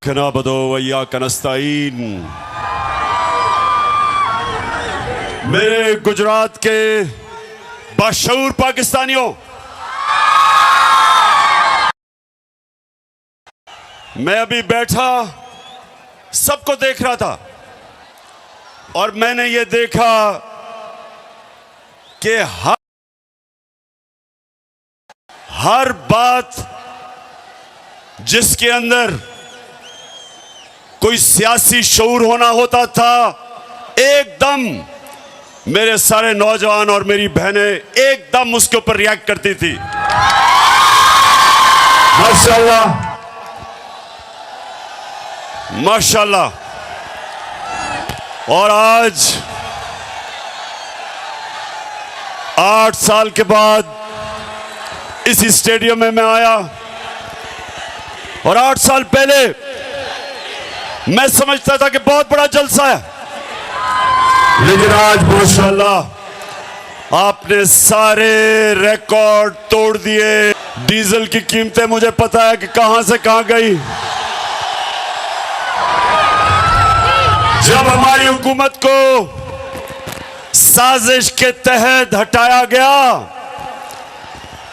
नअबुदु व इय्याका नस्तईन। मेरे गुजरात के बाशऊर पाकिस्तानियों, मैं अभी बैठा सबको देख रहा था और मैंने ये देखा कि हर बात जिसके अंदर कोई सियासी शऊर होना होता था, एकदम मेरे सारे नौजवान और मेरी बहनें एकदम उसके ऊपर रिएक्ट करती थी। माशाल्लाह माशाल्लाह। और आज 8 साल के बाद इसी स्टेडियम में मैं आया और 8 साल पहले मैं समझता था कि बहुत बड़ा जलसा है, लेकिन आज माशाल्लाह आपने सारे रिकॉर्ड तोड़ दिए। डीजल की कीमतें मुझे पता है कि कहां से कहां गई। जब हमारी हुकूमत को साजिश के तहत हटाया गया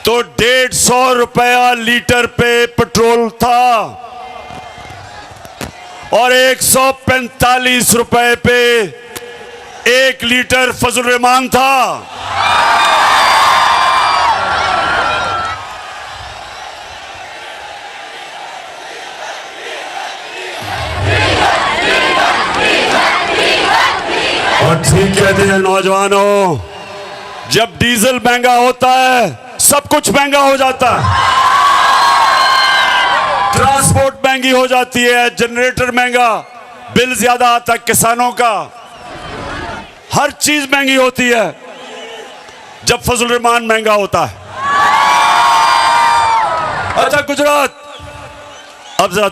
तो 150 रुपया लीटर पे पेट्रोल था और 145 रुपए पे 1 लीटर फजल रहमान था। और ठीक कहते हैं नौजवानों, जब डीजल महंगा होता है सब कुछ महंगा हो जाता है। ट्रांसपोर्ट महंगी हो जाती है, जनरेटर महंगा, बिल ज्यादा आता है किसानों का, हर चीज महंगी होती है जब फजल रहमान महंगा होता है। अच्छा गुजरात, अब जरा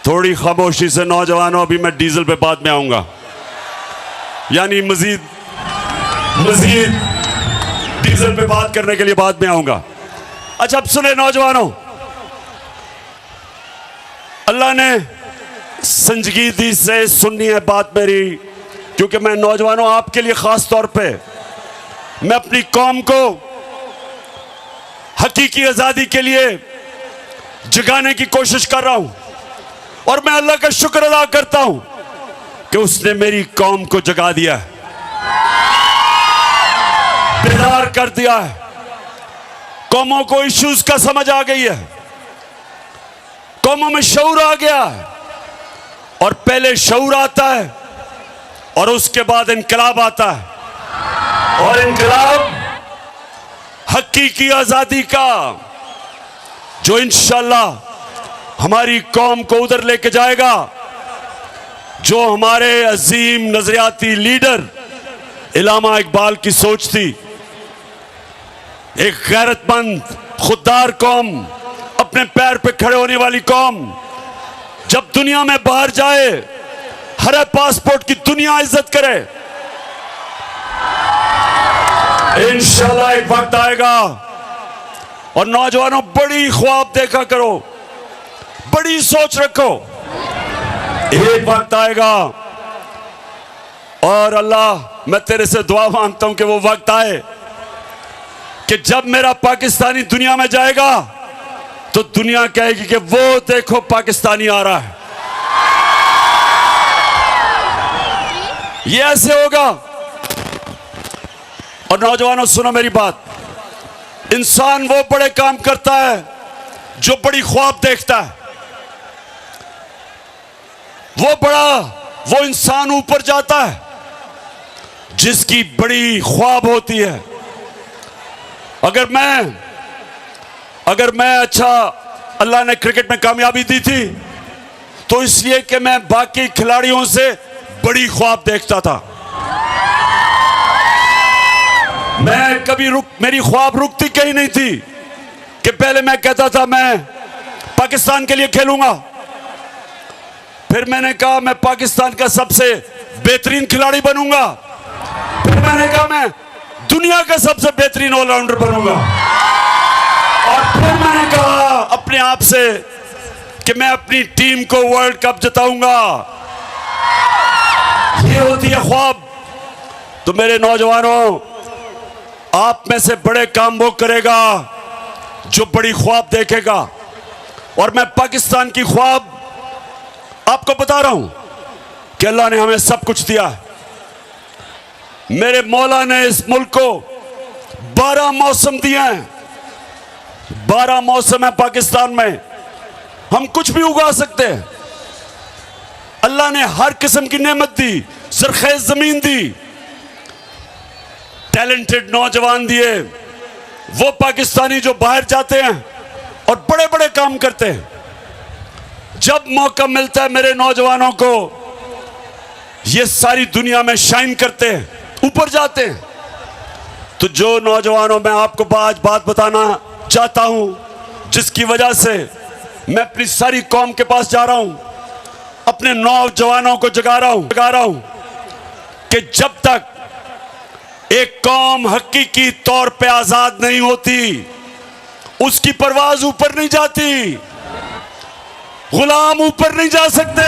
थोड़ी खामोशी से नौजवानों, अभी मैं डीजल पे बाद में आऊंगा, यानी मजीद डीजल पे बात करने के लिए बाद में आऊंगा। अच्छा अब सुने नौजवानों, अल्लाह ने संजीदगी से सुननी है बात मेरी, क्योंकि मैं नौजवानों आपके लिए खास तौर पे मैं अपनी कौम को हकीकी आजादी के लिए जगाने की कोशिश कर रहा हूं और मैं अल्लाह का शुक्र अदा करता हूं कि उसने मेरी कौम को जगा दिया है, बेदार कर दिया है। कौमों को इश्यूज का समझ आ गई है, कौमों में शऊर आ गया है और पहले शऊर आता है और उसके बाद इनकलाब आता है और इनकलाब हकीकी आजादी का, जो इंशाअल्लाह हमारी कौम को उधर लेके जाएगा जो हमारे अजीम नजरियाती लीडर इलामा इकबाल की सोच थी। एक गैरतमंद खुददार कौम, अपने पैर पे खड़े होने वाली कौम, जब दुनिया में बाहर जाए हरे पासपोर्ट की दुनिया इज्जत करे। इंशाल्लाह एक वक्त आएगा और नौजवानों बड़ी ख्वाब देखा करो, बड़ी सोच रखो, एक वक्त आएगा और अल्लाह मैं तेरे से दुआ मांगता हूं कि वो वक्त आए कि जब मेरा पाकिस्तानी दुनिया में जाएगा तो दुनिया कहेगी कि वो देखो पाकिस्तानी आ रहा है। ये ऐसे होगा। और नौजवानों सुनो मेरी बात, इंसान वो बड़े काम करता है जो बड़ी ख्वाब देखता है, वो इंसान ऊपर जाता है जिसकी बड़ी ख्वाब होती है। अगर मैं अच्छा, अल्लाह ने क्रिकेट में कामयाबी दी थी तो इसलिए कि मैं बाकी खिलाड़ियों से बड़ी ख्वाब देखता था। मैं कभी मेरी ख्वाब रुकती कहीं नहीं थी कि पहले मैं कहता था मैं पाकिस्तान के लिए खेलूंगा, फिर मैंने कहा मैं पाकिस्तान का सबसे बेहतरीन खिलाड़ी बनूंगा, फिर मैंने कहा मैं दुनिया का सबसे बेहतरीन ऑलराउंडर बनूंगा, और फिर मैंने कहा अपने आप से कि मैं अपनी टीम को वर्ल्ड कप जिताऊंगा। ये होती है ख्वाब। तो मेरे नौजवानों, आप में से बड़े काम वो करेगा जो बड़ी ख्वाब देखेगा। और मैं पाकिस्तान की ख्वाब आपको बता रहा हूं कि अल्लाह ने हमें सब कुछ दिया। मेरे मौला ने इस मुल्क को 12 मौसम दिए हैं। 12 मौसम है पाकिस्तान में। हम कुछ भी उगा सकते हैं। अल्लाह ने हर किस्म की नेमत दी, सरखेज जमीन दी, टैलेंटेड नौजवान दिए। वो पाकिस्तानी जो बाहर जाते हैं और बड़े बड़े काम करते हैं, जब मौका मिलता है मेरे नौजवानों को, ये सारी दुनिया में शाइन करते हैं, ऊपर जाते हैं। तो जो नौजवानों, मैं आपको आज बात बताना चाहता हूं जिसकी वजह से मैं अपनी सारी कौम के पास जा रहा हूं, अपने नौजवानों को जगा रहा हूं कि जब तक एक कौम हकीकी तौर पे आजाद नहीं होती, उसकी परवाज ऊपर नहीं जाती। गुलाम ऊपर नहीं जा सकते।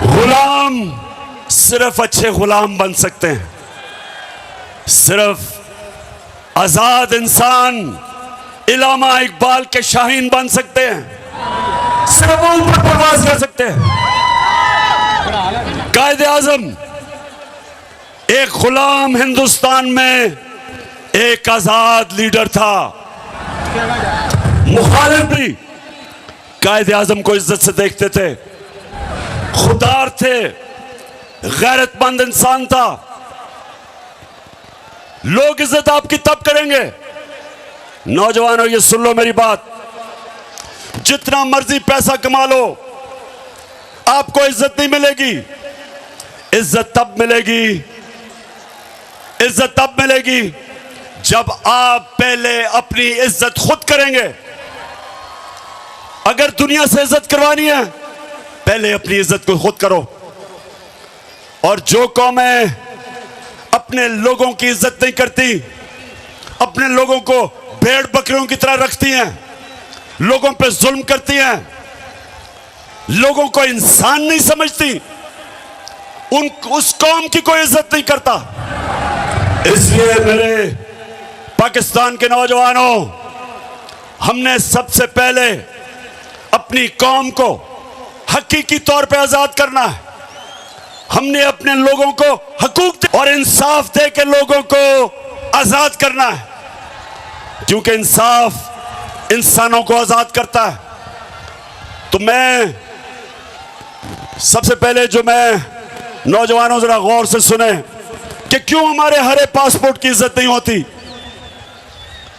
गुलाम सिर्फ अच्छे गुलाम बन सकते हैं। सिर्फ आजाद इंसान इलामा इकबाल के शाहीन बन सकते हैं। सिर्फ वो ऊपर परवाज कर सकते हैं। कायदे आजम एक गुलाम हिंदुस्तान में एक आजाद लीडर था। मुखालिफ भी कायदे आजम को इज्जत से देखते थे, खुदार थे, गैरतमंद इंसान था। लोग इज्जत आपकी तब करेंगे, नौजवानों ये सुन लो मेरी बात, जितना मर्जी पैसा कमा लो, आपको इज्जत नहीं मिलेगी। इज्जत तब मिलेगी जब आप पहले अपनी इज्जत खुद करेंगे। अगर दुनिया से इज्जत करवानी है, पहले अपनी इज्जत को खुद करो। और जो कौमें अपने लोगों की इज्जत नहीं करती, अपने लोगों को भेड़ बकरियों की तरह रखती हैं, लोगों पे जुल्म करती हैं, लोगों को इंसान नहीं समझती, उस कौम की कोई इज्जत नहीं करता। इसलिए मेरे पाकिस्तान के नौजवानों, हमने सबसे पहले अपनी कौम को हकीकी तौर पे आजाद करना है। हमने अपने लोगों को हकूक और इंसाफ दे के लोगों को आजाद करना है, क्योंकि इंसाफ इंसानों को आजाद करता है। तो मैं सबसे पहले जो मैं नौजवानों जरा गौर से सुने कि क्यों हमारे हरे पासपोर्ट की इज्जत नहीं होती,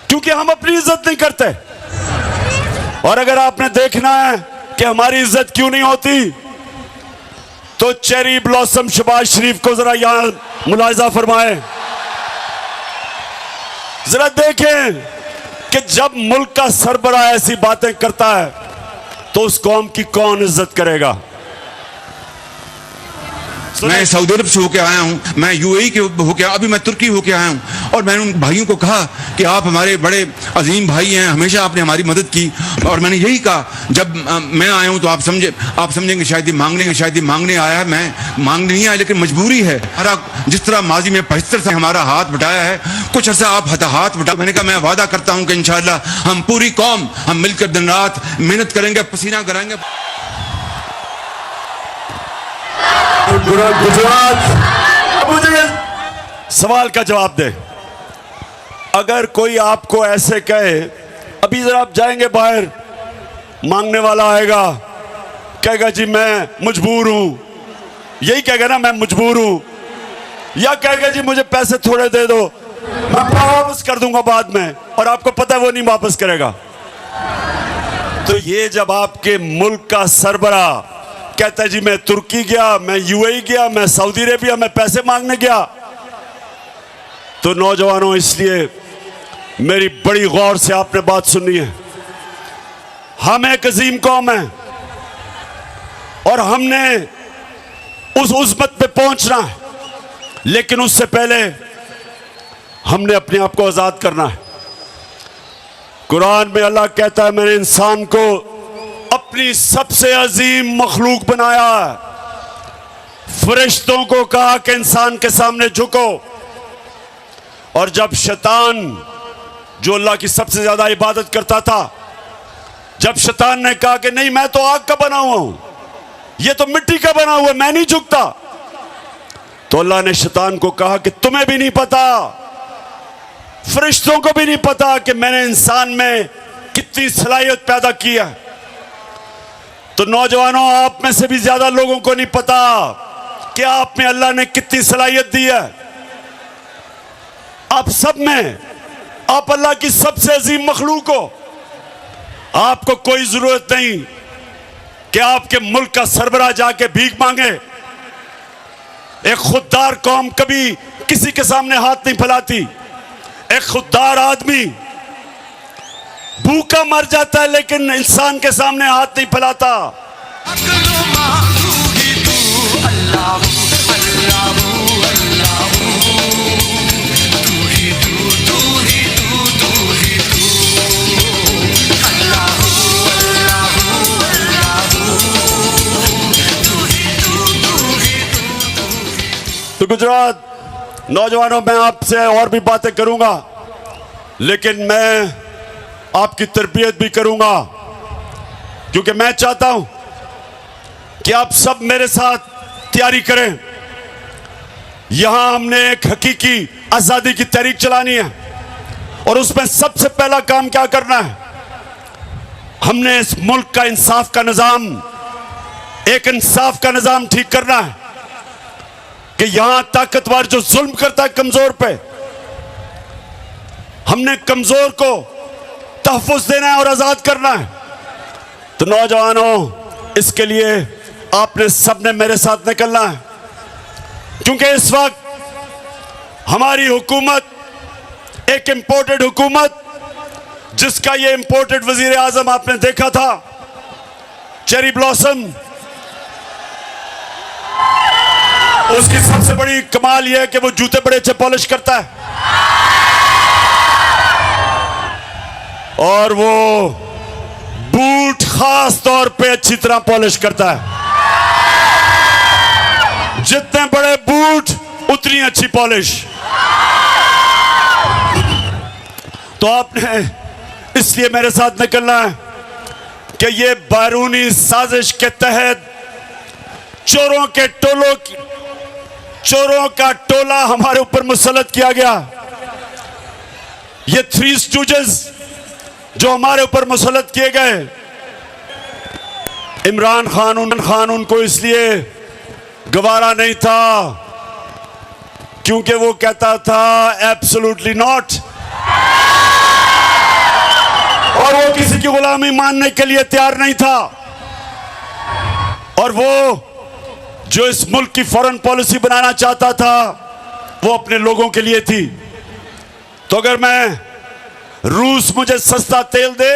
क्योंकि हम अपनी इज्जत नहीं करते। और अगर आपने देखना है कि हमारी इज्जत क्यों नहीं होती, तो चेरी ब्लॉसम शहबाज शरीफ को जरा यहां मुलाहिजा फरमाएं। जरा देखें कि जब मुल्क का सरबराह ऐसी बातें करता है तो उस कौम की कौन इज्जत करेगा। मैं सऊदी अरब से होके आया हूँ, मैं यूएई के होके, अभी मैं तुर्की होके आया हूँ। और मैंने उन भाइयों को कहा कि आप हमारे बड़े अजीम भाई हैं, हमेशा आपने हमारी मदद की। और मैंने यही कहा, जब मैं आया हूँ तो आप समझेंगे शायद ये मांगने आया है। मैं मांगने नहीं आया, लेकिन मजबूरी है। हमारा जिस तरह माजी में 75 से हमारा हाथ बटाया है, कुछ अर्सा आप हाथ बटा। मैंने कहा मैं वादा करता हूँ कि इंशाअल्लाह हम पूरी कौम हम मिलकर दिन रात मेहनत करेंगे, पसीना कराएंगे। गुजरात, मुझे सवाल का जवाब दे। अगर कोई आपको ऐसे कहे, अभी जरा आप जाएंगे बाहर, मांगने वाला आएगा, कहेगा जी मैं मजबूर हूं, यही कहेगा ना मैं मजबूर हूं, या कहेगा जी मुझे पैसे थोड़े दे दो, मैं वापस कर दूंगा बाद में, और आपको पता है वो नहीं वापस करेगा। तो ये जब आपके मुल्क का सरबराह कहता है जी मैं तुर्की गया, मैं यूएई गया, मैं सऊदी अरेबिया, मैं पैसे मांगने गया, तो नौजवानों इसलिए मेरी बड़ी गौर से आपने बात सुननी है। हम एक अजीम कौम है और हमने उस उज़्मत पे पहुंचना है, लेकिन उससे पहले हमने अपने आप को आजाद करना है। कुरान में अल्लाह कहता है मैंने इंसान को अपनी सबसे अजीम मखलूक बनाया है। फरिश्तों को कहा कि इंसान के सामने झुको, और जब शैतान जो अल्लाह की सबसे ज्यादा इबादत करता था, जब शैतान ने कहा कि नहीं मैं तो आग का बना हुआ हूं, ये तो मिट्टी का बना हुआ है, मैं नहीं झुकता, तो अल्लाह ने शैतान को कहा कि तुम्हें भी नहीं पता, फरिश्तों को भी नहीं पता कि मैंने इंसान में कितनी सलाहियत पैदा की है। तो नौजवानों, आप में से भी ज्यादा लोगों को नहीं पता कि आप में अल्लाह ने कितनी सलाहियत दी है। आप सब में, आप अल्लाह की सबसे अजीम मखलूक हो। आपको कोई जरूरत नहीं कि आपके मुल्क का सरबराह जाके भीख मांगे। एक खुददार कौम कभी किसी के सामने हाथ नहीं फैलाती। एक खुददार आदमी भूखा मर जाता है लेकिन इंसान के सामने हाथ नहीं फैलाता। तो गुजरात नौजवानों, मैं आपसे और भी बातें करूंगा, लेकिन मैं आपकी तरबियत भी करूंगा, क्योंकि मैं चाहता हूं कि आप सब मेरे साथ तैयारी करें। यहां हमने एक हकीकी आजादी की तहरीक चलानी है, और उसमें सबसे पहला काम क्या करना है, हमने इस मुल्क का इंसाफ का निजाम, एक इंसाफ का निजाम ठीक करना है कि यहां ताकतवर जो जुल्म करता है कमजोर पे, हमने कमजोर को तहफ़्फ़ुज़ देना है और आजाद करना है। तो नौजवानों, इसके लिए आपने सबने मेरे साथ निकलना है, क्योंकि इस वक्त हमारी हुकूमत एक इंपोर्टेड हुकूमत, जिसका ये इंपोर्टेड वजीर आजम आपने देखा था, चेरी ब्लॉसम, उसकी सबसे बड़ी कमाल यह है कि वो जूते बड़े अच्छे पॉलिश करता है, और वो बूट खास तौर पे अच्छी तरह पॉलिश करता है। जितने बड़े बूट उतनी अच्छी पॉलिश। तो आपने इसलिए मेरे साथ निकलना है कि ये बैरूनी साजिश के तहत चोरों का टोला हमारे ऊपर मुसल्लत किया गया। ये थ्री स्टूजेस जो हमारे ऊपर मुसल्लत किए गए, इमरान खान उनको इसलिए गवारा नहीं था क्योंकि वो कहता था एब्सोल्युटली नॉट, और वो किसी की गुलामी मानने के लिए तैयार नहीं था। और वो जो इस मुल्क की फॉरेन पॉलिसी बनाना चाहता था, वो अपने लोगों के लिए थी। तो अगर रूस मुझे सस्ता तेल दे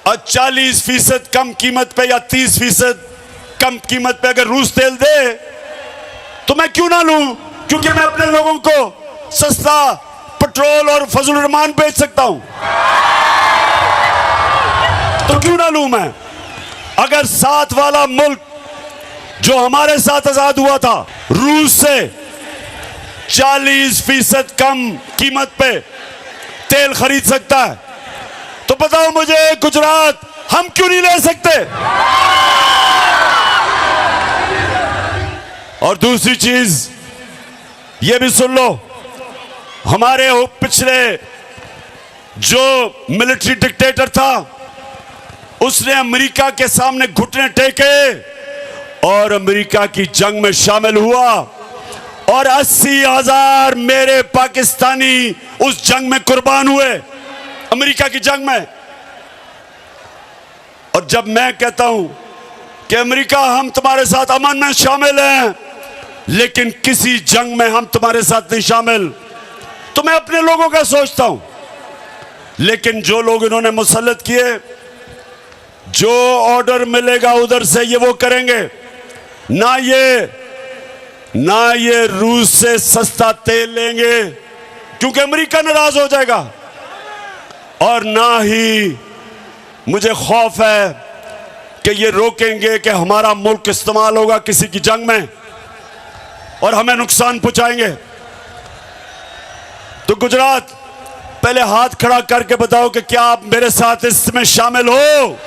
और 40% कम कीमत पे या 30% कम कीमत पे अगर रूस तेल दे, तो मैं क्यों ना लूं, क्योंकि मैं अपने लोगों को सस्ता पेट्रोल और फजल रहमान बेच सकता हूं। तो क्यों ना लूं मैं। अगर साथ वाला मुल्क जो हमारे साथ आजाद हुआ था, रूस से 40% कम कीमत पे तेल खरीद सकता है, तो बताओ मुझे गुजरात, हम क्यों नहीं ले सकते। और दूसरी चीज ये भी सुन लो, हमारे पिछले जो मिलिट्री डिक्टेटर था, उसने अमेरिका के सामने घुटने टेके और अमेरिका की जंग में शामिल हुआ, और 80,000 मेरे पाकिस्तानी उस जंग में कुर्बान हुए, अमेरिका की जंग में। और जब मैं कहता हूं कि अमेरिका हम तुम्हारे साथ अमन में शामिल हैं, लेकिन किसी जंग में हम तुम्हारे साथ नहीं शामिल, तो मैं अपने लोगों का सोचता हूं। लेकिन जो लोग इन्होंने मुसल्लत किए, जो ऑर्डर मिलेगा उधर से ये वो करेंगे। ना ये रूस से सस्ता तेल लेंगे, क्योंकि अमेरिका नाराज हो जाएगा। और ना ही मुझे खौफ है कि ये रोकेंगे कि हमारा मुल्क इस्तेमाल होगा किसी की जंग में और हमें नुकसान पहुंचाएंगे। तो गुजरात, पहले हाथ खड़ा करके बताओ कि क्या आप मेरे साथ इसमें शामिल हो?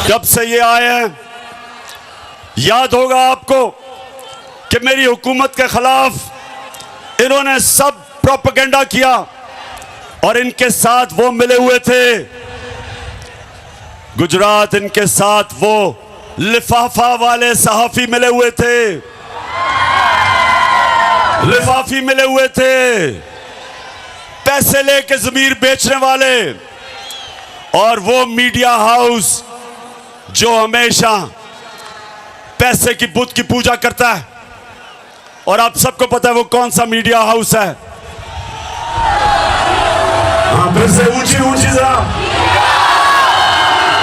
जब से ये आए हैं, याद होगा आपको कि मेरी हुकूमत के खिलाफ इन्होंने सब प्रोपेगेंडा किया और इनके साथ वो मिले हुए थे। गुजरात, इनके साथ वो लिफाफा वाले सहाफी मिले हुए थे, लिफाफी मिले हुए थे, पैसे लेके जमीर बेचने वाले, और वो मीडिया हाउस जो हमेशा पैसे की बुत की पूजा करता है। और आप सबको पता है वो कौन सा मीडिया हाउस है। हाँ, फिर से ऊंची ऊंची जरा।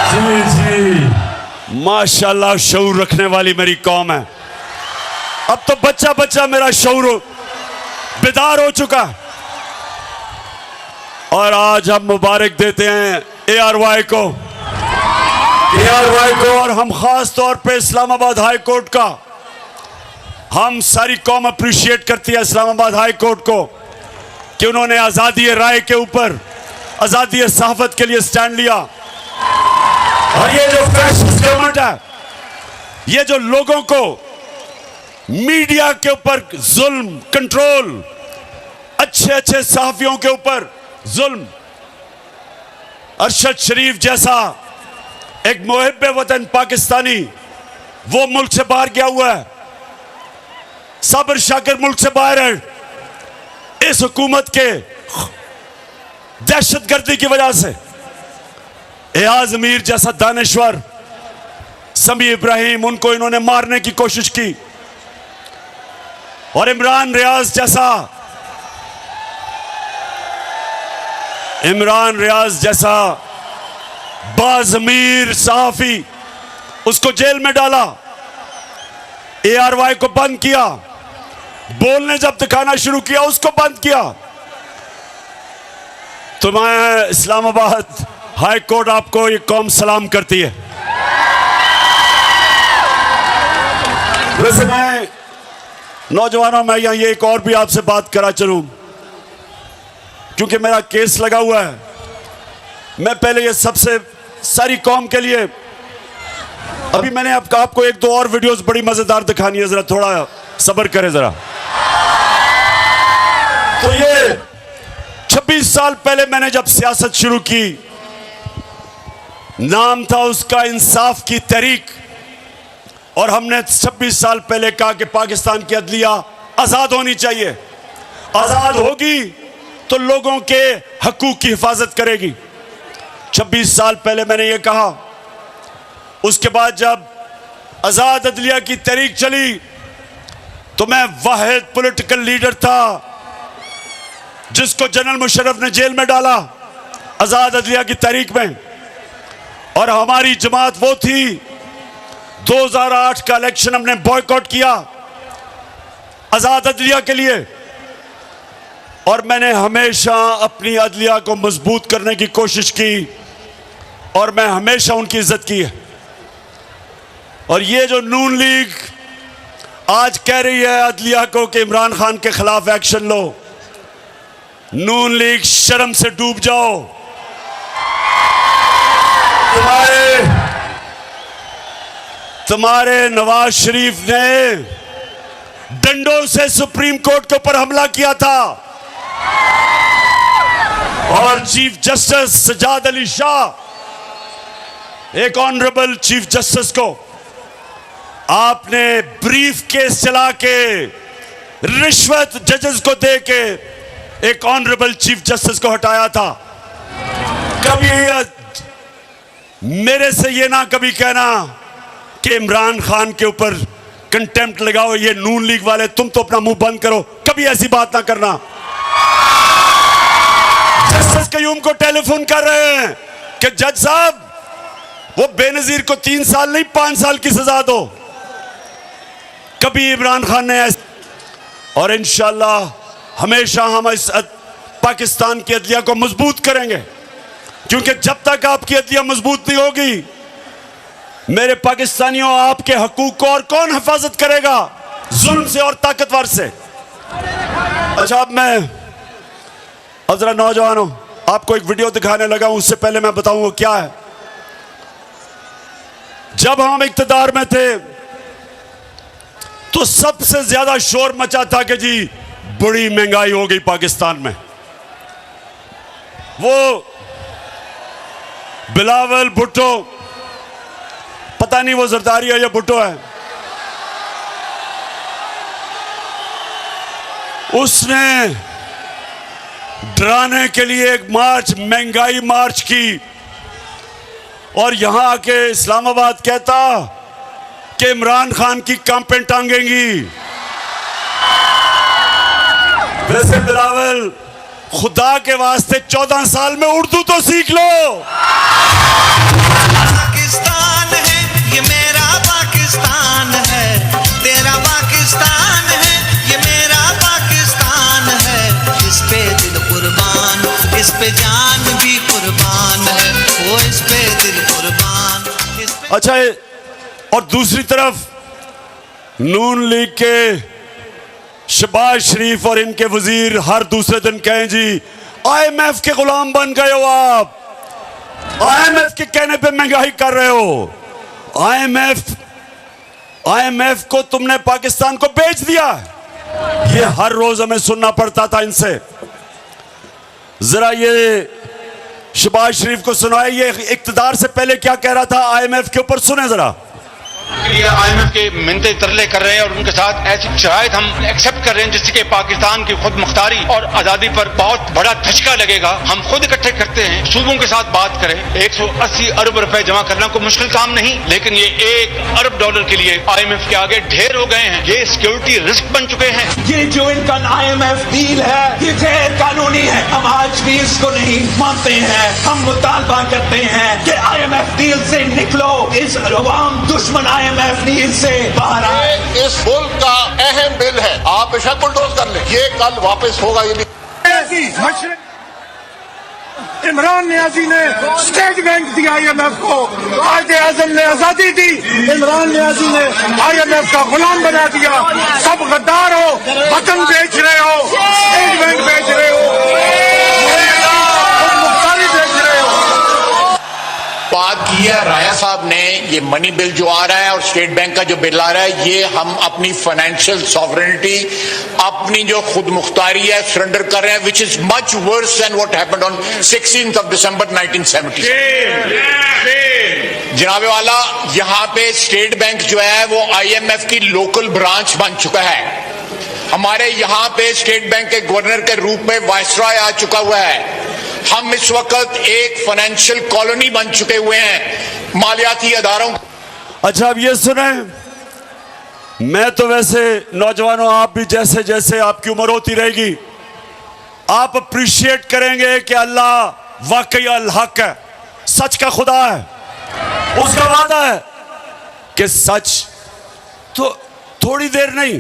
जी जी, माशाल्लाह, शऊर रखने वाली मेरी कौम है। अब तो बच्चा बच्चा मेरा शऊर बेदार हो चुका है। और आज हम मुबारक देते हैं ARY को, और हम खास तौर पे इस्लामाबाद हाई कोर्ट का, हम सारी कौम अप्रिशिएट करती है इस्लामाबाद हाई कोर्ट को कि उन्होंने आज़ादी राय के ऊपर, आज़ादी सहाफत के लिए स्टैंड लिया। और ये जो फैशिस्ट गवर्नमेंट है, ये जो लोगों को मीडिया के ऊपर जुल्म, कंट्रोल, अच्छे अच्छे सहाफियों के ऊपर जुल्म, अरशद शरीफ जैसा एक मुहिब्बे वतन पाकिस्तानी वो मुल्क से बाहर गया हुआ है, सब्र शाकिर मुल्क से बाहर है इस हुकूमत के दहशतगर्दी की वजह से। एयाज मीर जैसा दानिश्वर, समी इब्राहिम, उनको इन्होंने मारने की कोशिश की। और इमरान रियाज जैसा बाज़मीर सहाफी, उसको जेल में डाला, ARY को बंद किया, बोलने जब दिखाना शुरू किया उसको बंद किया। तो मैं इस्लामाबाद हाई कोर्ट, आपको ये कौम सलाम करती है। वैसे मैं नौजवानों, मैं यहाँ ये एक और भी आपसे बात करा चलूं, क्योंकि मेरा केस लगा हुआ है। मैं पहले ये सबसे सारी कौम के लिए, अभी मैंने आपको एक दो और वीडियोस बड़ी मजेदार दिखानी है, जरा थोड़ा सब्र करें जरा। तो ये 26 साल पहले मैंने जब सियासत शुरू की, नाम था उसका इंसाफ की तहरीक, और हमने 26 साल पहले कहा कि पाकिस्तान की अदलिया आजाद होनी चाहिए, आजाद होगी तो लोगों के हकूक की हिफाजत करेगी। 26 साल पहले मैंने ये कहा। उसके बाद जब आजाद अदलिया की तहरीक चली तो मैं वाहिद पॉलिटिकल लीडर था जिसको जनरल मुशर्रफ ने जेल में डाला आजाद अदलिया की तहरीक में। और हमारी जमात वो थी, 2008 का इलेक्शन हमने बॉयकॉट किया आजाद अदलिया के लिए। और मैंने हमेशा अपनी अदलिया को मजबूत करने की कोशिश की और मैं हमेशा उनकी इज्जत की है। और ये जो नून लीग आज कह रही है अदलिया को कि इमरान खान के खिलाफ एक्शन लो, नून लीग शर्म से डूब जाओ। तुम्हारे नवाज शरीफ ने डंडों से सुप्रीम कोर्ट के ऊपर हमला किया था और चीफ जस्टिस सजाद अली शाह, एक ऑनरेबल चीफ जस्टिस को आपने ब्रीफ केस चला के रिश्वत जजेस को दे के एक ऑनरेबल चीफ जस्टिस को हटाया था। कभी मेरे से ये ना कभी कहना कि इमरान खान के ऊपर कंटेम्प्ट लगाओ, ये नून लीग वाले तुम तो अपना मुंह बंद करो, कभी ऐसी बात ना करना। जस्टिस कयूम को टेलीफोन कर रहे हैं कि जज साहब वो बेनजीर को 3 साल नहीं 5 साल की सजा दो। कभी इमरान खान ने और इंशाल्लाह हमेशा हम इस पाकिस्तान की अदलिया को मजबूत करेंगे, क्योंकि जब तक आपकी अदलिया मजबूत नहीं होगी, मेरे पाकिस्तानियों, आपके हकूक को और कौन हिफाजत करेगा जुल्म से और ताकतवर से। अच्छा, अब मैं जरा नौजवानों आपको एक वीडियो दिखाने लगा हूं। उससे पहले मैं बताऊं वो क्या है। जब हम इक्तदार में थे तो सबसे ज्यादा शोर मचा था कि जी बड़ी महंगाई हो गई पाकिस्तान में। वो बिलावल भुट्टो, पता नहीं वो जरदारी है या भुट्टो है, उसने डराने के लिए एक मार्च, महंगाई मार्च की, और यहां आके इस्लामाबाद कहता कि इमरान खान की कैंपेन टांगेंगी। वैसे बिलावल, खुदा के वास्ते 14 साल में उर्दू तो सीख लो। पाकिस्तान है ये, मेरा पाकिस्तान है, तेरा पाकिस्तान है ये, मेरा पाकिस्तान है। इस पे दिल कुर्बान, इस पे जान भी कुर्बान है, वो इस पे दिल कुर्बान, इस पे। अच्छा, और दूसरी तरफ नून लीग के शहबाज शरीफ और इनके वजीर हर दूसरे दिन कहें जी IMF के गुलाम बन गए हो आप, IMF के कहने पे महंगाई कर रहे हो। IMF को तुमने पाकिस्तान को बेच दिया। ये हर रोज हमें सुनना पड़ता था इनसे। जरा ये शहबाज शरीफ को सुनाए, ये इक्तदार से पहले क्या कह रहा था IMF के ऊपर, सुने जरा। IMF के मिन्नते तरले कर रहे हैं और उनके साथ ऐसी शराइत हम एक्सेप्ट कर रहे हैं जिससे कि पाकिस्तान की खुद मुख्तारी और आजादी पर बहुत बड़ा धचका लगेगा। हम खुद इकट्ठे करते हैं, सूबों के साथ बात करें। 180 अरब रुपए जमा करना कोई मुश्किल काम नहीं, लेकिन ये $1 अरब के लिए IMF के आगे ढेर हो गए हैं। ये सिक्योरिटी रिस्क बन चुके हैं। ये जो इनका IMF डील है ये गैर कानूनी है। हम आज भी इसको नहीं मानते हैं। हम मुतालबा करते हैं कि IMF डील से निकलो, इस अवाम दुश्मन IMF डील से बाहर आए। इस मुल्क का अहम बिल है, आप बेशक बुलडोज कर लें, ये कल वापस होगा। ये इमरान नियाजी ने स्टेट बैंक दिया IMF को, कायदे आजम ने आजादी दी, इमरान नियाजी ने IMF का गुलाम बना दिया। सब गद्दार हो, वतन बेच रहे हो, स्टेट बैंक बेच रहे हो, मुख्तारी बेच रहे हो। बात की है राया साहब ने, ये मनी बिल जो आ रहा है और स्टेट बैंक का जो बिल आ रहा है, ये हम अपनी फाइनेंशियल सॉवरेनिटी, अपनी जो खुद मुख्तारी है सरेंडर कर रहे हैं, which is much worse than what happened on 16 दिसंबर 1970। जनाबे वाला, यहाँ पे स्टेट बैंक जो है वो IMF की लोकल ब्रांच बन चुका है। हमारे यहाँ पे स्टेट बैंक के गवर्नर के रूप में वायसराय आ चुका हुआ है। हम इस वक्त एक फाइनेंशियल कॉलोनी बन चुके हुए हैं मालियाती अदारों। अच्छा, अब ये सुने, मैं तो वैसे नौजवानों, आप भी जैसे जैसे आपकी उम्र होती रहेगी, आप अप्रिशिएट करेंगे कि अल्लाह वाकई अल हक है, सच का खुदा है। उसका वादा है कि सच तो थोड़ी देर नहीं,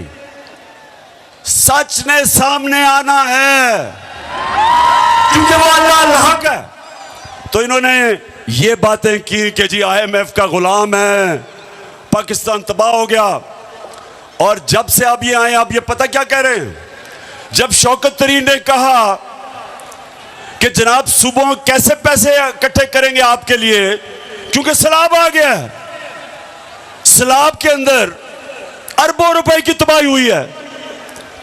सच ने सामने आना है, क्योंकि वो अल्लाह अल हक है। तो इन्होंने ये बातें की कि जी IMF का गुलाम है, पाकिस्तान तबाह हो गया। और जब से आप ये आए, आप ये पता क्या कह रहे हैं? जब शौकत तरीन ने कहा कि जनाब सूबों कैसे पैसे इकट्ठे करेंगे आपके लिए, क्योंकि सैलाब आ गया है, सैलाब के अंदर अरबों रुपए की तबाही हुई है,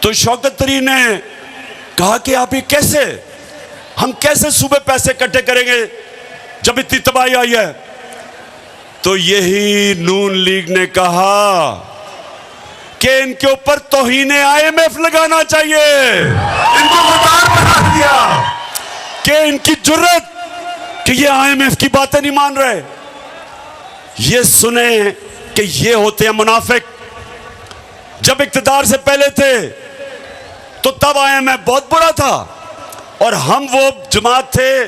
तो शौकत तरीन ने कहा कि आप ये कैसे, हम कैसे सूबे पैसे इकट्ठे करेंगे जब इतनी तबाही आई है? तो यही नून लीग ने कहा कि इनके ऊपर तौहीने IMF लगाना चाहिए। इनको गद्दार बना दिया कि इनकी जुर्रत कि ये IMF की बातें नहीं मान रहे। ये सुने कि ये होते हैं मुनाफिक। जब इक्तदार से पहले थे तो तब IMF बहुत बुरा था, और हम वो जमात थे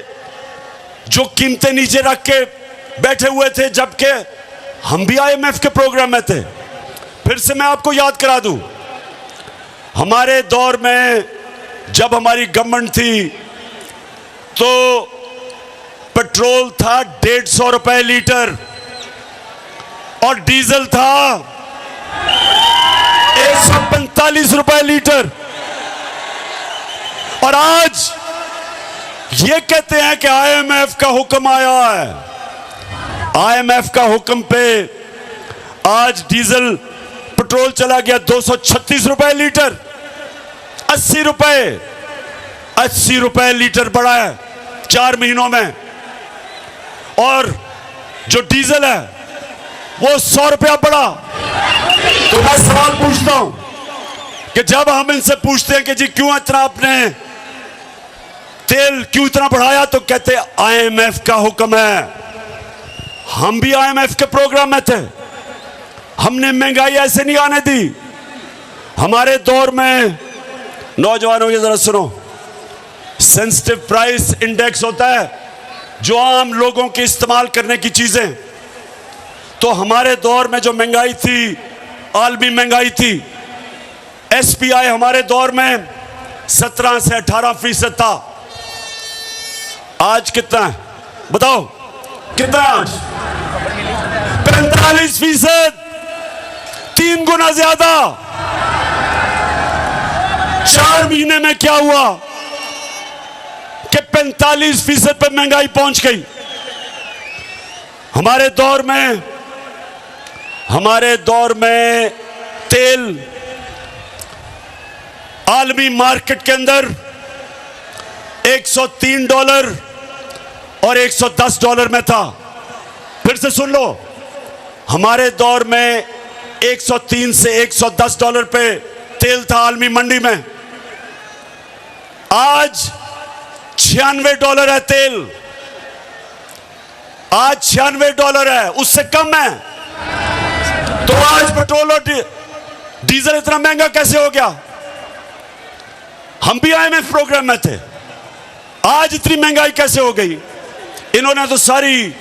जो कीमतें नीचे रख के बैठे हुए थे, जबकि हम भी IMF के प्रोग्राम में थे। फिर से मैं आपको याद करा दूं, हमारे दौर में जब हमारी गवर्नमेंट थी तो पेट्रोल था 150 रुपए लीटर और डीजल था 145 रुपए लीटर। और आज ये कहते हैं कि आईएमएफ का हुक्म आया है। आईएमएफ का हुक्म पे आज डीजल पेट्रोल चला गया 236 रुपए लीटर। 80 रुपए लीटर बढ़ा है 4 महीनों में। और जो डीजल है वो 100 रुपया बढ़ा। तो मैं सवाल पूछता हूं कि जब हम इनसे पूछते हैं कि जी क्यों इतना आपने तेल क्यों इतना बढ़ाया, तो कहते आईएमएफ का हुक्म है। हम भी आईएमएफ के प्रोग्राम में थे, हमने महंगाई ऐसे नहीं आने दी। हमारे दौर में, नौजवानों की जरा सुनो, सेंसिटिव प्राइस इंडेक्स होता है जो आम लोगों के इस्तेमाल करने की चीजें। तो हमारे दौर में जो महंगाई थी, आलमी महंगाई थी, एसपीआई हमारे दौर में 17 से 18% था। आज कितना है बताओ, कितना है आज? 45%, 3 गुना ज्यादा। 4 महीने में क्या हुआ कि 45% पे महंगाई पहुंच गई। हमारे दौर में तेल आलमी मार्केट के अंदर $103 और $110 में था। फिर से सुन लो, हमारे दौर में 103 से $110 पे तेल था आलमी मंडी में। आज $96 है तेल। आज $96 है, उससे कम है। तो आज पेट्रोल और डीजल इतना महंगा कैसे हो गया? हम भी आईएमएफ प्रोग्राम में थे। आज इतनी महंगाई कैसे हो गई? इन्होंने तो सारी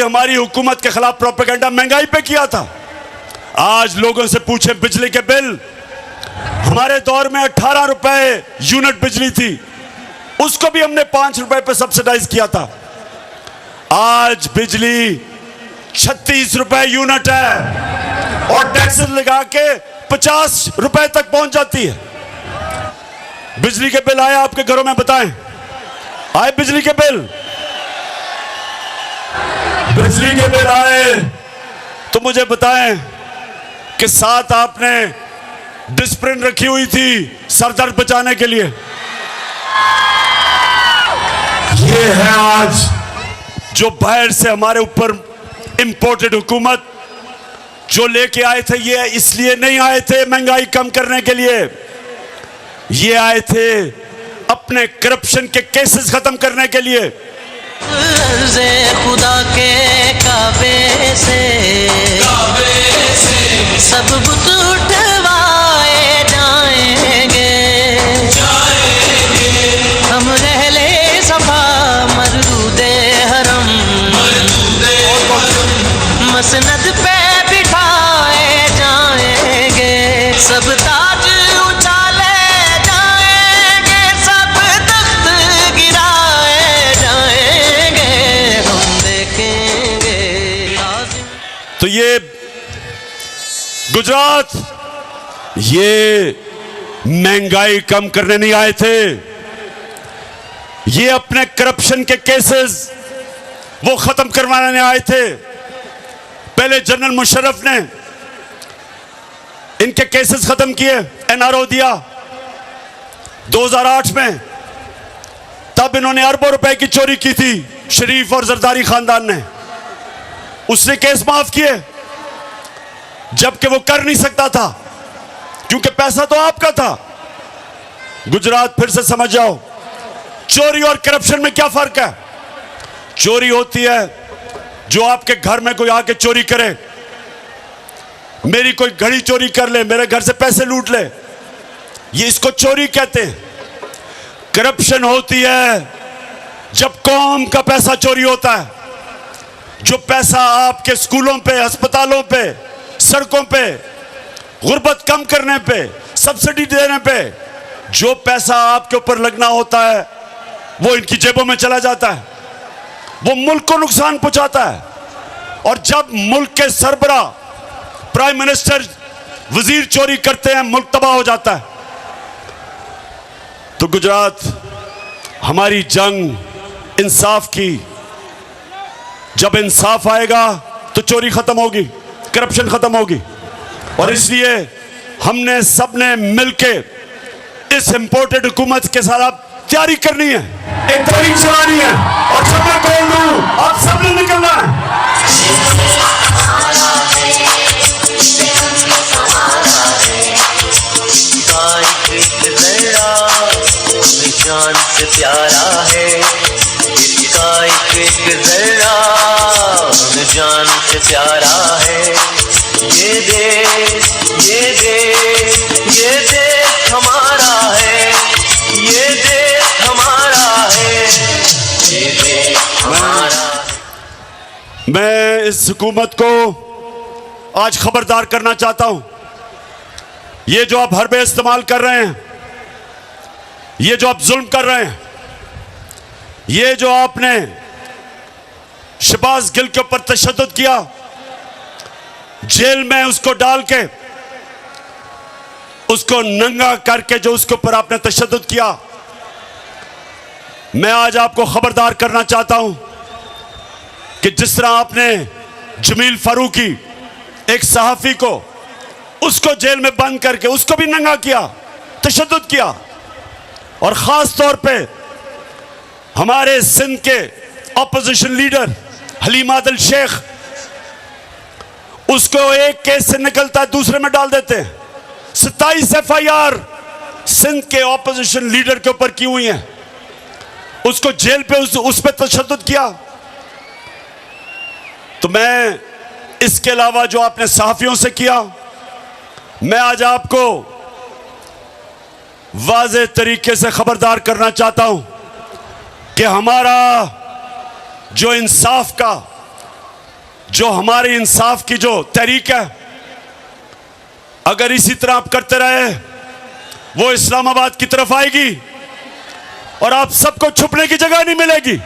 हमारी हुकूमत के खिलाफ प्रोपेगेंडा महंगाई पे किया था। आज लोगों से पूछे बिजली के बिल, हमारे दौर में 18 रुपए यूनिट बिजली थी, उसको भी हमने 5 रुपए पे सब्सिडाइज किया था। आज बिजली 36 रुपए यूनिट है और टैक्स लगा के 50 रुपए तक पहुंच जाती है। बिजली के बिल आए आपके घरों में? बताएं, आए बिजली के बिल? बिजली के बिल आए तो मुझे बताएं कि साथ आपने डिस्प्रिन रखी हुई थी सरदर्द बचाने के लिए। ये है आज जो बाहर से हमारे ऊपर इंपोर्टेड हुकूमत जो लेके आए थे। ये इसलिए नहीं आए थे महंगाई कम करने के लिए, ये आए थे अपने करप्शन के केसेस खत्म करने के लिए। खुदा के काबे से सब बुत उठवाए जाएंगे। हम रहले सफा मरदूदे हरम मसनद पे बिठाए जाएंगे। सब ताज उछाले जाएंगे, सब तख्त गिराए जाएंगे। हम देखेंगे तो ये गुजरात, ये महंगाई कम करने नहीं आए थे, ये अपने करप्शन के केसेस वो खत्म करवाने आए थे। पहले जनरल मुशर्रफ ने इनके केसेस खत्म किए, एनआरओ दिया 2008 में। तब इन्होंने अरबों रुपए की चोरी की थी, शरीफ और जरदारी खानदान ने। उसने केस माफ किए, जबकि वो कर नहीं सकता था क्योंकि पैसा तो आपका था। गुजरात फिर से समझ जाओ, चोरी और करप्शन में क्या फर्क है? चोरी होती है जो आपके घर में कोई आके चोरी करे, मेरी कोई घड़ी चोरी कर ले, मेरे घर से पैसे लूट ले, ये इसको चोरी कहते हैं। करप्शन होती है जब कौम का पैसा चोरी होता है, जो पैसा आपके स्कूलों पे, अस्पतालों पे, सड़कों पे, गुर्बत कम करने पे, सब्सिडी देने पे जो पैसा आपके ऊपर लगना होता है वो इनकी जेबों में चला जाता है। वो मुल्क को नुकसान पहुंचाता है। और जब मुल्क के सरबरा, प्राइम मिनिस्टर, वजीर चोरी करते हैं, मुल्क तबाह हो जाता है। तो गुजरात हमारी जंग इंसाफ की, जब इंसाफ आएगा तो चोरी खत्म होगी, करप्शन खत्म होगी। और इसलिए हमने सबने मिलके इस इंपोर्टेड हुकूमत के साथ अब तैयारी करनी है, एक तहरीक चलानी है। और जब मैं बोल दूं आप सबने निकलना है। जान से प्यारा है इसका एक जरा, जान से प्यारा है। ये देश हमारा है, ये देश हमारा है, ये देश हमारा। मैं इस हुकूमत को आज खबरदार करना चाहता हूं। ये जो आप हरबे इस्तेमाल कर रहे हैं, ये जो आप जुल्म कर रहे हैं, ये जो आपने शहबाज गिल के ऊपर तशद्दुद किया, जेल में उसको डाल के, उसको नंगा करके जो उसके ऊपर आपने तशद्दुद किया, मैं आज आपको खबरदार करना चाहता हूं कि जिस तरह आपने जमील फारूकी, एक सहाफी को, उसको जेल में बंद करके उसको भी नंगा किया, तशद्दुद किया। और खास तौर पे हमारे सिंध के ऑपोजिशन लीडर हलीम आदिल शेख, उसको एक केस से निकलता है दूसरे में डाल देते हैं। 27 FIR सिंध के ऑपोजिशन लीडर के ऊपर की हुई हैं। उसको जेल पे उस पे तशद्दुद किया। तो मैं इसके अलावा जो आपने सहाफियों से किया, मैं आज आपको वाज़े तरीके से खबरदार करना चाहता हूं कि हमारा जो इंसाफ का, जो हमारी इंसाफ की जो तहरीक है, अगर इसी तरह आप करते रहे, वो इस्लामाबाद की तरफ आएगी और आप सबको छुपने की जगह नहीं मिलेगी।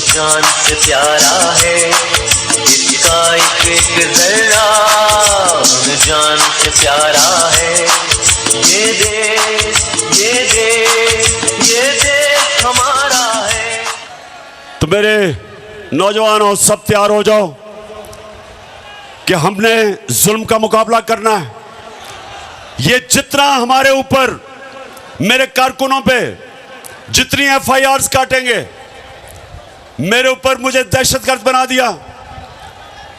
जान से प्यारा है इसका एक जरा, जान से प्यारा है। ये देश हमारा है। तो मेरे नौजवानों, सब तैयार हो जाओ कि हमने जुल्म का मुकाबला करना है। ये जितना हमारे ऊपर, मेरे कारकुनों पे जितनी FIRs काटेंगे, मेरे ऊपर मुझे दहशतगर्द बना दिया,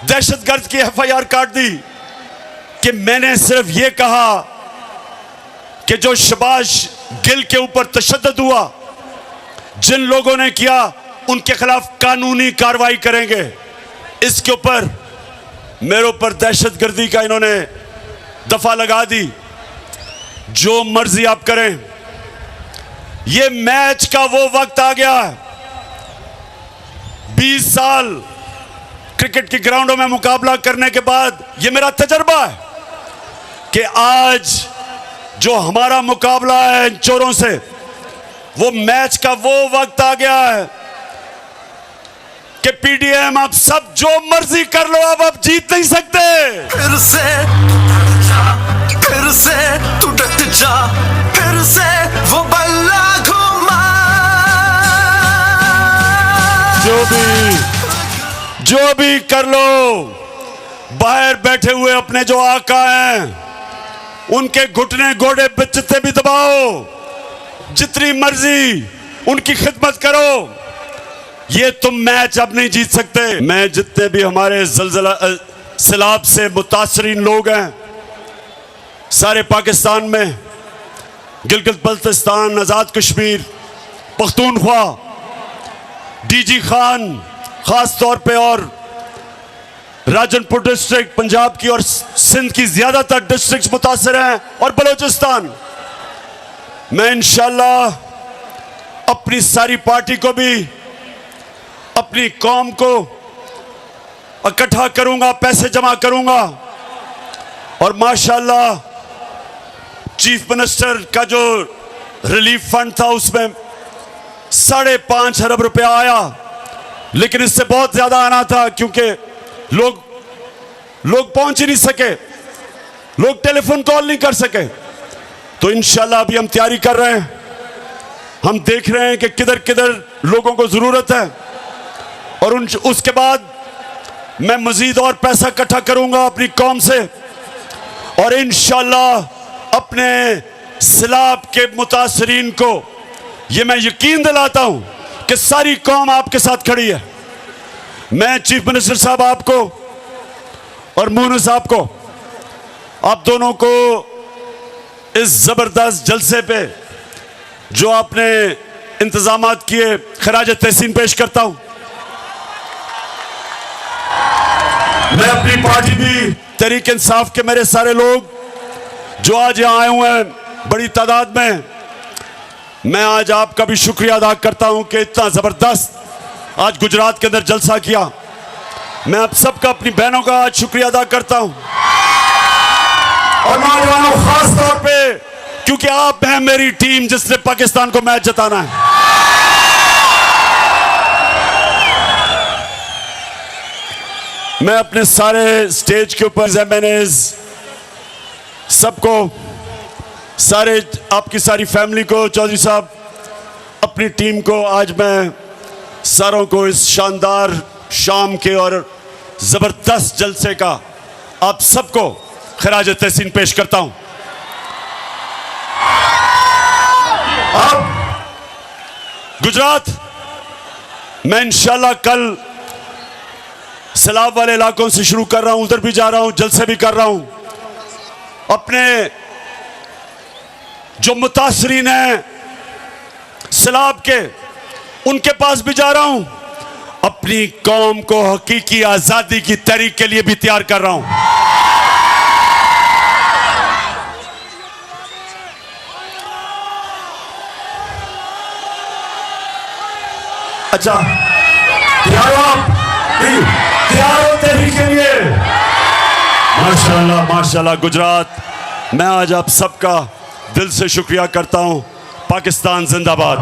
दहशतगर्द की FIR काट दी कि मैंने सिर्फ ये कहा कि जो शहबाज गिल के ऊपर तशद्दुद हुआ, जिन लोगों ने किया, उनके खिलाफ कानूनी कार्रवाई करेंगे। इसके ऊपर मेरे ऊपर दहशतगर्दी का इन्होंने दफा लगा दी। जो मर्जी आप करें, ये मैच का वो वक्त आ गया है। 20 साल क्रिकेट के ग्राउंडों में मुकाबला करने के बाद ये मेरा तजर्बा है कि आज जो हमारा मुकाबला है इन चोरों से, वो मैच का वो वक्त आ गया है कि PDM आप सब जो मर्जी कर लो, अब आप जीत नहीं सकते। फिर से तू डट जा, फिर से वो बल्ला घुमा। जो भी कर लो, बाहर बैठे हुए अपने जो आका हैं, उनके घुटने घोड़े जितने भी दबाओ, जितनी मर्जी उनकी खिदमत करो। ये तुम मैच अब नहीं जीत सकते। मैं जितने भी हमारे सैलाब से मुतासरीन लोग हैं सारे पाकिस्तान में, गिलगित बल्तिस्तान, आज़ाद कश्मीर, पख्तूनख्वा, DG खान खास तौर पे, और राजनपुर डिस्ट्रिक्ट पंजाब की और सिंध की ज्यादातर डिस्ट्रिक्ट मुतासर हैं, और बलोचिस्तान। मैं इंशाल्लाह अपनी सारी पार्टी को भी, अपनी कौम को इकट्ठा करूंगा, पैसे जमा करूंगा और माशाल्लाह चीफ मिनिस्टर का जो रिलीफ फंड था उसमें 5.5 अरब रुपया आया, लेकिन इससे बहुत ज्यादा आना था क्योंकि लोग पहुंच ही नहीं सके, लोग टेलीफोन कॉल नहीं कर सके। तो इंशाल्लाह अभी हम तैयारी कर रहे हैं, हम देख रहे हैं कि किधर किधर लोगों को जरूरत है, और उसके बाद मैं मजीद और पैसा इकट्ठा करूंगा अपनी कौम से, और इंशाल्लाह अपने सैलाब के मुतासरीन को ये मैं यकीन दिलाता हूं कि सारी कौम आपके साथ खड़ी है। मैं चीफ मिनिस्टर साहब आपको और मोहन साहब को, आप दोनों को इस जबरदस्त जलसे पे जो आपने इंतजामात किए खराज तहसीन पेश करता हूं। मैं अपनी पार्टी भी तहरीक इंसाफ के मेरे सारे लोग जो आज यहां आए हुए हैं बड़ी तादाद में, मैं आज आपका भी शुक्रिया अदा करता हूं कि इतना जबरदस्त आज गुजरात के अंदर जलसा किया। मैं आप सबका, अपनी बहनों का आज शुक्रिया अदा करता हूं, और नौजवानों खास तौर पे क्योंकि आप हैं मेरी टीम जिसने पाकिस्तान को मैच जिताना है। मैं अपने सारे स्टेज के ऊपर एमएनएज सबको, सारे आपकी सारी फैमिली को, चौधरी साहब, अपनी टीम को, आज मैं सारों को इस शानदार शाम के और जबरदस्त जलसे का आप सबको खराज तहसीन पेश करता हूं। अब गुजरात मैं इंशाल्लाह कल सैलाब वाले इलाकों से शुरू कर रहा हूं, उधर भी जा रहा हूं, जलसे भी कर रहा हूं। अपने जो मुतासरीन हैं सैलाब के, उनके पास भी जा रहा हूं। अपनी कौम को हकीकी आजादी की तहरीक के लिए भी तैयार कर रहा हूं। अच्छा, तैयार हो आप? तैयार हो तहरीक के लिए? माशाल्लाह माशाल्लाह। गुजरात, मैं आज आप सबका दिल से शुक्रिया करता हूं। पाकिस्तान जिंदाबाद।